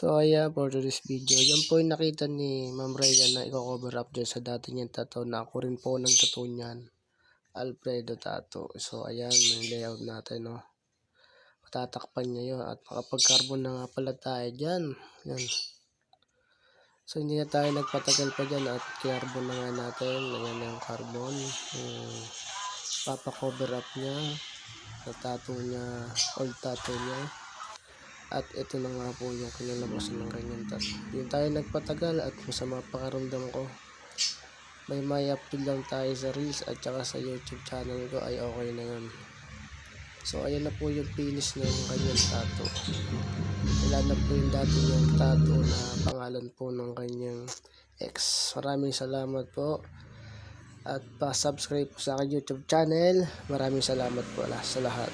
So ayan, for today's video, yan po yung nakita ni Ma'am Rhea na i-cover up dyan sa dati niyang tattoo na ako rin po ng tattoo niyan, Alfredo Tattoo. So ayan, yung layout natin, no. Matatakpan niya yun at makapag-carbon na nga pala tayo dyan. Yan. So hindi na tayo nagpatagal pa dyan at carbon na nga natin. Ayan yung carbon. Papa-cover up niya sa tattoo niya, old tattoo niya. At ito na nga po yung kinalabasan ng kanyang tattoo. Yung tayo nagpatagal at masama pakaramdam ko. May upload lang tayo sa Reels at saka sa YouTube channel ko ay okay na yun. So ayan na po yung finish ng kanyang tattoo. Wala na po yung dati yung tattoo na pangalan po ng kanyang ex. Maraming salamat po. At pa-subscribe po sa aking YouTube channel. Maraming salamat po sa lahat.